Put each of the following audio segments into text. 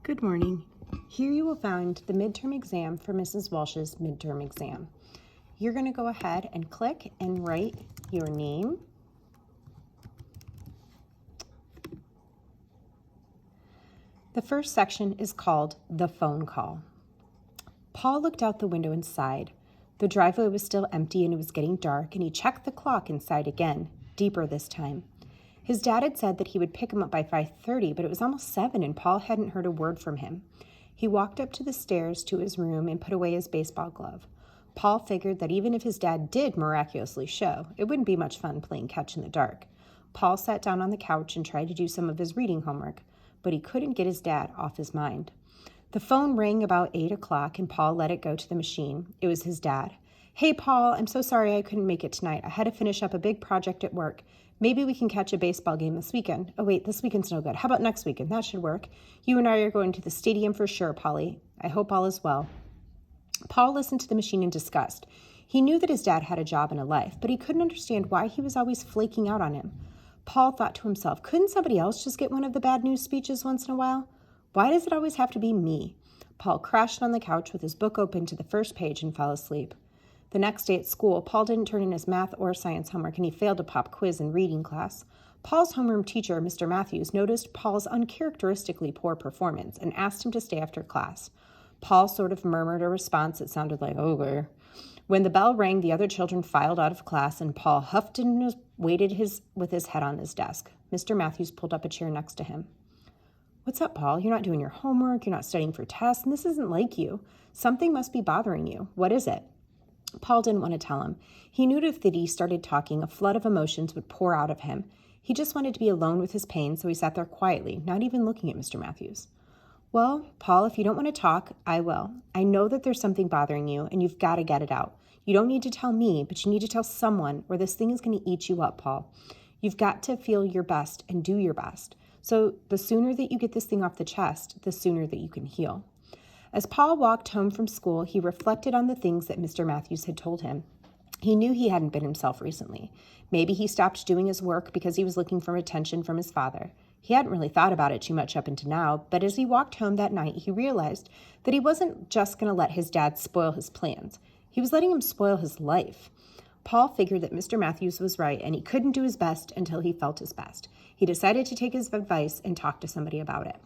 Good morning. Here you will find the midterm exam for Mrs. Walsh's midterm exam. You're going to go ahead and click and write your name, the first section is called the phone call. Paul looked out the window and sighed. The driveway was still empty and it was getting dark, and he checked the clock and sighed again, deeper this time. His dad had said that he would pick him up by 5:30, but it was almost 7 and Paul hadn't heard a word from him. He walked up to the stairs to his room and put away his baseball glove. Paul figured that even if his dad did miraculously show, it wouldn't be much fun playing catch in the dark. Paul sat down on the couch and tried to do some of his reading homework, but he couldn't get his dad off his mind. The phone rang about 8 o'clock and Paul let it go to the machine. It was his dad. "Hey, Paul, I'm so sorry I couldn't make it tonight. I had to finish up a big project at work. Maybe we can catch a baseball game this weekend. Oh, wait, this weekend's no good. How about next weekend? That should work. You and I are going to the stadium for sure, Polly. I hope all is well." Paul listened to the machine in disgust. He knew that his dad had a job and a life, but he couldn't understand why he was always flaking out on him. Paul thought to himself, couldn't somebody else just get one of the bad news speeches once in a while? Why does it always have to be me? Paul crashed on the couch with his book open to the first page and fell asleep. The next day at school, Paul didn't turn in his math or science homework, and he failed a pop quiz in reading class. Paul's homeroom teacher, Mr. Matthews, noticed Paul's uncharacteristically poor performance and asked him to stay after class. Paul sort of murmured a response that sounded like, "Ogre." When the bell rang, the other children filed out of class, and Paul huffed and waited with his head on his desk. Mr. Matthews pulled up a chair next to him. "What's up, Paul? You're not doing your homework, you're not studying for tests, and this isn't like you. Something must be bothering you. What is it?" Paul didn't want to tell him. He knew that if he started talking, a flood of emotions would pour out of him. He just wanted to be alone with his pain, so he sat there quietly, not even looking at Mr. Matthews. "Well, Paul, if you don't want to talk, I will. I know that there's something bothering you, and you've got to get it out. You don't need to tell me, but you need to tell someone, or this thing is going to eat you up, Paul. You've got to feel your best and do your best. So the sooner that you get this thing off the chest, the sooner that you can heal." As Paul walked home from school, he reflected on the things that Mr. Matthews had told him. He knew he hadn't been himself recently. Maybe he stopped doing his work because he was looking for attention from his father. He hadn't really thought about it too much up until now, but as he walked home that night, he realized that he wasn't just going to let his dad spoil his plans. He was letting him spoil his life. Paul figured that Mr. Matthews was right, and he couldn't do his best until he felt his best. He decided to take his advice and talk to somebody about it.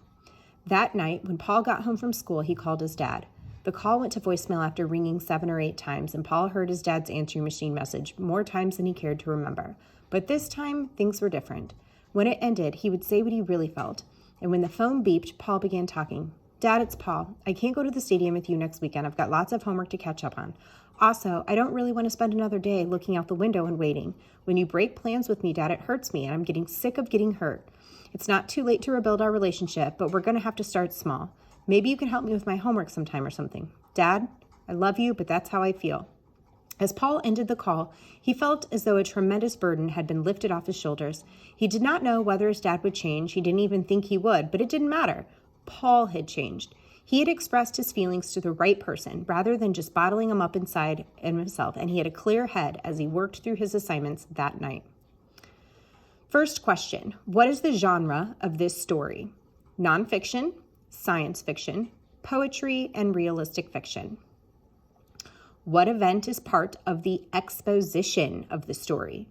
That night, when Paul got home from school, he called his dad. The call went to voicemail after ringing 7 or 8 times, and Paul heard his dad's answering machine message more times than he cared to remember. But this time, things were different. When it ended, he would say what he really felt. And when the phone beeped, Paul began talking. "Dad, it's Paul. I can't go to the stadium with you next weekend. I've got lots of homework to catch up on. Also, I don't really want to spend another day looking out the window and waiting. When you break plans with me, Dad, it hurts me, and I'm getting sick of getting hurt. It's not too late to rebuild our relationship, but we're going to have to start small. Maybe you can help me with my homework sometime or something. Dad, I love you, but that's how I feel." As Paul ended the call, he felt as though a tremendous burden had been lifted off his shoulders. He did not know whether his dad would change. He didn't even think he would, but it didn't matter. Paul had changed. He had expressed his feelings to the right person rather than just bottling them up inside himself, and he had a clear head as he worked through his assignments that night. First question, what is the genre of this story? Nonfiction, science fiction, poetry, and realistic fiction. What event is part of the exposition of the story?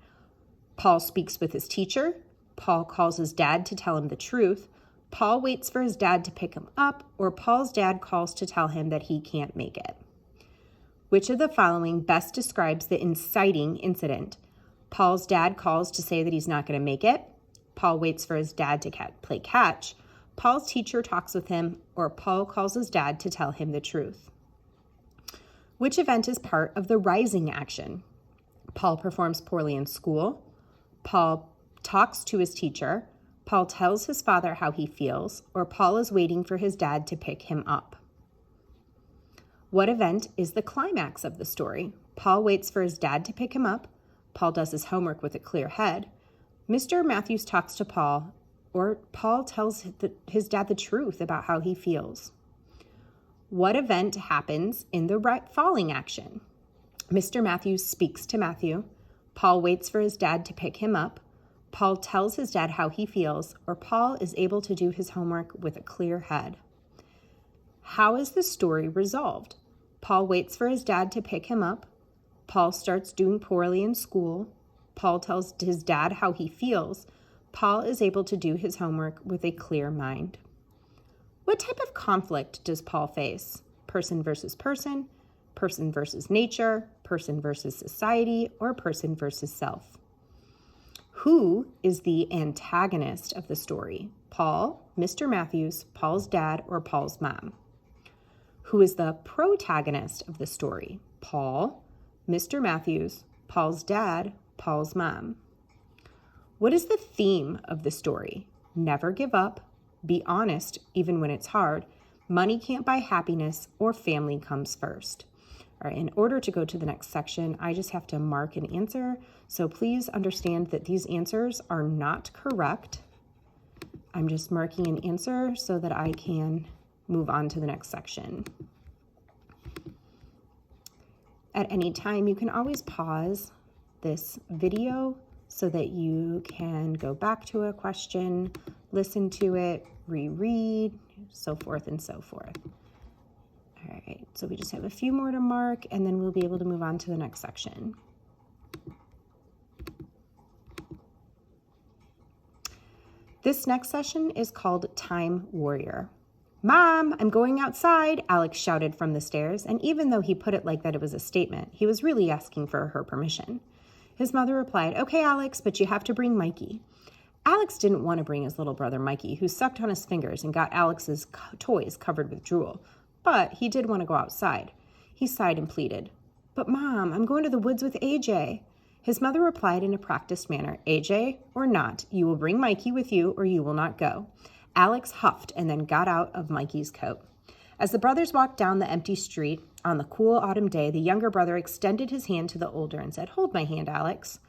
Paul speaks with his teacher. Paul calls his dad to tell him the truth. Paul waits for his dad to pick him up, or Paul's dad calls to tell him that he can't make it. Which of the following best describes the inciting incident? Paul's dad calls to say that he's not going to make it. Paul waits for his dad to play catch. Paul's teacher talks with him, or Paul calls his dad to tell him the truth. Which event is part of the rising action? Paul performs poorly in school. Paul talks to his teacher. Paul tells his father how he feels, or Paul is waiting for his dad to pick him up. What event is the climax of the story? Paul waits for his dad to pick him up. Paul does his homework with a clear head. Mr. Matthews talks to Paul, or Paul tells his dad the truth about how he feels. What event happens in the falling action? Mr. Matthews speaks to Matthew. Paul waits for his dad to pick him up. Paul tells his dad how he feels, or Paul is able to do his homework with a clear head. How is the story resolved? Paul waits for his dad to pick him up. Paul starts doing poorly in school. Paul tells his dad how he feels. Paul is able to do his homework with a clear mind. What type of conflict does Paul face? Person versus person, person versus nature, person versus society, or person versus self? Who is the antagonist of the story? Paul, Mr. Matthews, Paul's dad, or Paul's mom? Who is the protagonist of the story? Paul, Mr. Matthews, Paul's dad, Paul's mom. What is the theme of the story? Never give up, be honest even when it's hard, money can't buy happiness, or family comes first. All right, in order to go to the next section, I just have to mark an answer. So please understand that these answers are not correct. I'm just marking an answer so that I can move on to the next section. At any time, you can always pause this video so that you can go back to a question, listen to it, reread, so forth and so forth. All right, so we just have a few more to mark, and then we'll be able to move on to the next section. This next session is called Time Warrior. Mom, I'm going outside, Alex shouted from the stairs, and even though he put it like that it was a statement, he was really asking for her permission. His mother replied, okay, Alex, but you have to bring Mikey. Alex didn't want to bring his little brother Mikey, who sucked on his fingers and got Alex's toys covered with drool, but he did want to go outside. He sighed and pleaded, but Mom, I'm going to the woods with AJ. His mother replied in a practiced manner, AJ or not, you will bring Mikey with you or you will not go. Alex huffed and then got out of Mikey's coat. As the brothers walked down the empty street on the cool autumn day, the younger brother extended his hand to the older and said, hold my hand, Alex.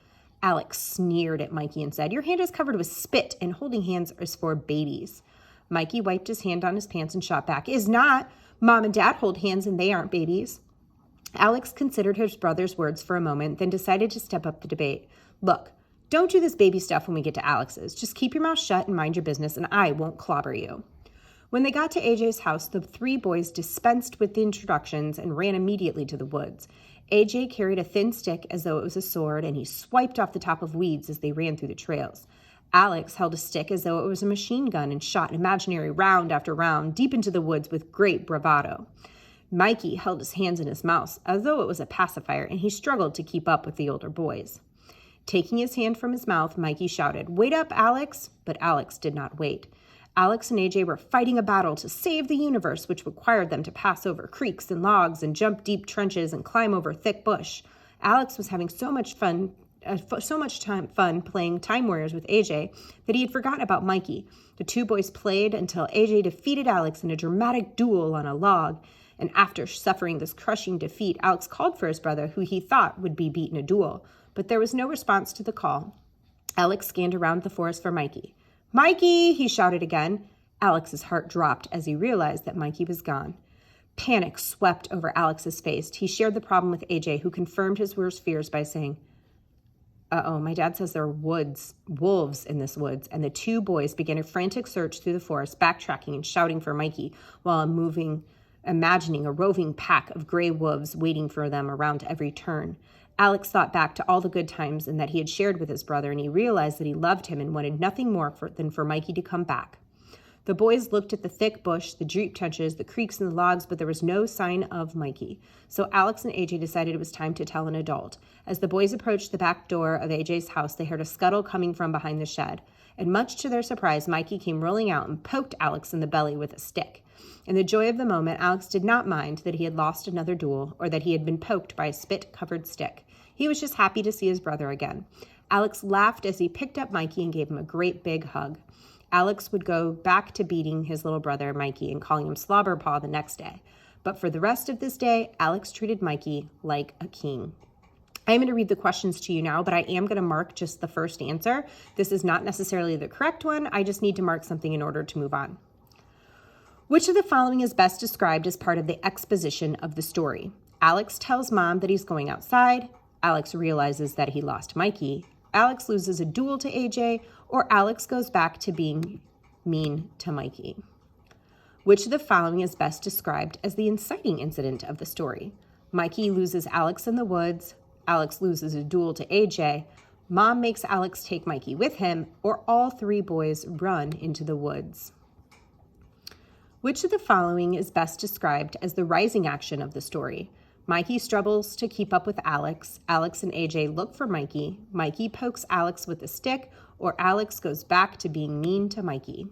Alex sneered at Mikey and said, your hand is covered with spit and holding hands is for babies. Mikey wiped his hand on his pants and shot back, is not. Mom and Dad hold hands and they aren't babies. Alex considered his brother's words for a moment, then decided to step up the debate. Look, don't do this baby stuff when we get to Alex's. Just keep your mouth shut and mind your business, and I won't clobber you. When they got to AJ's house, the three boys dispensed with the introductions and ran immediately to the woods. AJ carried a thin stick as though it was a sword, and he swiped off the top of weeds as they ran through the trails. Alex held a stick as though it was a machine gun and shot imaginary round after round deep into the woods with great bravado. Mikey held his hands in his mouth as though it was a pacifier, and he struggled to keep up with the older boys. Taking his hand from his mouth, Mikey shouted, wait up, Alex! But Alex did not wait. Alex and AJ were fighting a battle to save the universe, which required them to pass over creeks and logs and jump deep trenches and climb over thick bush. Alex was having so much fun playing Time Warriors with AJ that he had forgotten about Mikey. The two boys played until AJ defeated Alex in a dramatic duel on a log. And after suffering this crushing defeat, Alex called for his brother, who he thought would be beat in a duel. But there was no response to the call. Alex scanned around the forest for Mikey. Mikey, he shouted again. Alex's heart dropped as he realized that Mikey was gone. Panic swept over Alex's face. He shared the problem with AJ, who confirmed his worst fears by saying, uh-oh, my dad says there are wolves in this woods. And the two boys began a frantic search through the forest, backtracking and shouting for Mikey while imagining a roving pack of gray wolves waiting for them around every turn. Alex thought back to all the good times and that he had shared with his brother, and he realized that he loved him and wanted nothing more than for Mikey to come back. The boys looked at the thick bush, the deep trenches, the creeks and the logs, but there was no sign of Mikey. So Alex and AJ decided it was time to tell an adult. As the boys approached the back door of AJ's house, they heard a scuttle coming from behind the shed. And much to their surprise, Mikey came rolling out and poked Alex in the belly with a stick. In the joy of the moment, Alex did not mind that he had lost another duel or that he had been poked by a spit-covered stick. He was just happy to see his brother again. Alex laughed as he picked up Mikey and gave him a great big hug. Alex would go back to beating his little brother Mikey and calling him Slobberpaw the next day. But for the rest of this day, Alex treated Mikey like a king. I'm going to read the questions to you now, but I am going to mark just the first answer. This is not necessarily the correct one. I just need to mark something in order to move on. Which of the following is best described as part of the exposition of the story? Alex tells Mom that he's going outside. Alex realizes that he lost Mikey. Alex loses a duel to AJ, or Alex goes back to being mean to Mikey. Which of the following is best described as the inciting incident of the story? Mikey loses Alex in the woods, Alex loses a duel to AJ, Mom makes Alex take Mikey with him, or all three boys run into the woods. Which of the following is best described as the rising action of the story? Mikey struggles to keep up with Alex, Alex and AJ look for Mikey, Mikey pokes Alex with a stick, or Alex goes back to being mean to Mikey.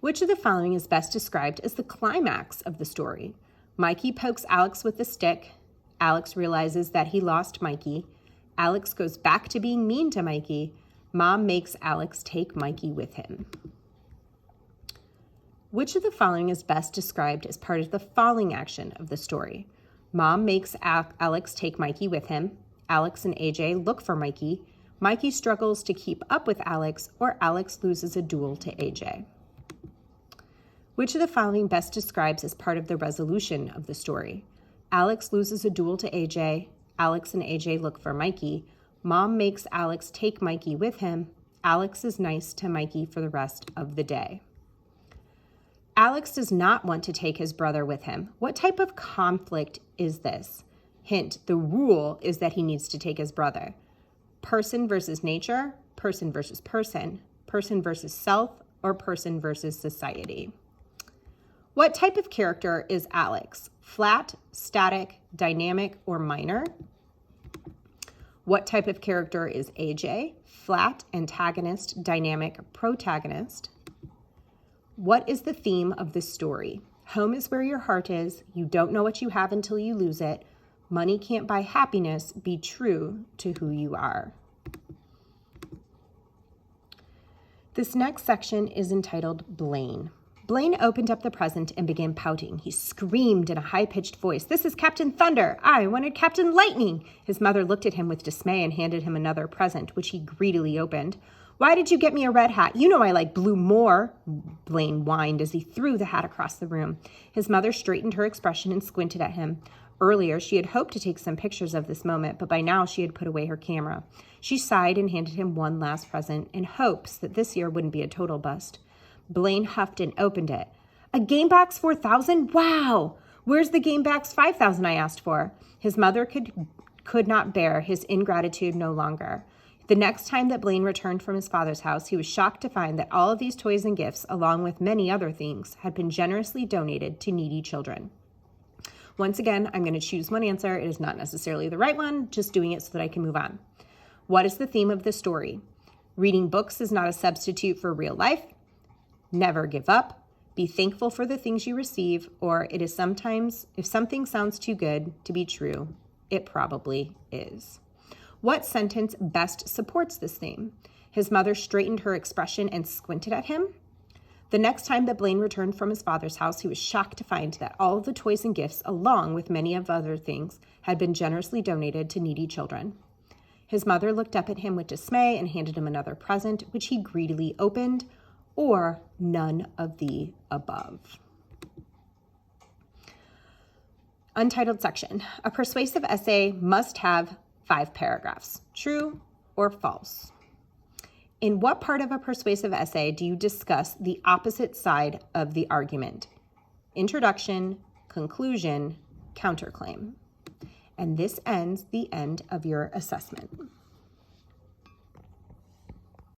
Which of the following is best described as the climax of the story? Mikey pokes Alex with a stick, Alex realizes that he lost Mikey, Alex goes back to being mean to Mikey, Mom makes Alex take Mikey with him. Which of the following is best described as part of the falling action of the story? Mom makes Alex take Mikey with him, Alex and AJ look for Mikey, Mikey struggles to keep up with Alex, or Alex loses a duel to AJ. Which of the following best describes as part of the resolution of the story? Alex loses a duel to AJ, Alex and AJ look for Mikey, Mom makes Alex take Mikey with him, Alex is nice to Mikey for the rest of the day. Alex does not want to take his brother with him. What type of conflict is this? Hint, the rule is that he needs to take his brother. Person versus nature, person versus person, person versus self, or person versus society. What type of character is Alex? Flat, static, dynamic, or minor? What type of character is AJ? Flat, antagonist, dynamic, protagonist? What is the theme of this story? Home is where your heart is. You don't know what you have until you lose it. Money can't buy happiness. Be true to who you are. This next section is entitled Blaine. Blaine opened up the present and began pouting. He screamed in a high-pitched voice, "This is Captain Thunder! I wanted Captain Lightning!" His mother looked at him with dismay and handed him another present, which he greedily opened. "Why did you get me a red hat? You know I like blue more," Blaine whined as he threw the hat across the room. His mother straightened her expression and squinted at him. Earlier, she had hoped to take some pictures of this moment, but by now she had put away her camera. She sighed and handed him one last present in hopes that this year wouldn't be a total bust. Blaine huffed and opened it. "A Game Box 4000? Wow! Where's the Game Box 5000 I asked for?" His mother could not bear his ingratitude no longer. The next time that Blaine returned from his father's house, he was shocked to find that all of these toys and gifts, along with many other things, had been generously donated to needy children. Once again, I'm going to choose one answer. It is not necessarily the right one, just doing it so that I can move on. What is the theme of the story? Reading books is not a substitute for real life. Never give up. Be thankful for the things you receive, or it is sometimes, if something sounds too good to be true, it probably is. What sentence best supports this theme? His mother straightened her expression and squinted at him. The next time that Blaine returned from his father's house, he was shocked to find that all of the toys and gifts, along with many of other things, had been generously donated to needy children. His mother looked up at him with dismay and handed him another present, which he greedily opened, or none of the above. Untitled section. A persuasive essay must have 5 paragraphs. True or false? In what part of a persuasive essay do you discuss the opposite side of the argument? Introduction, conclusion, counterclaim. And this ends the end of your assessment.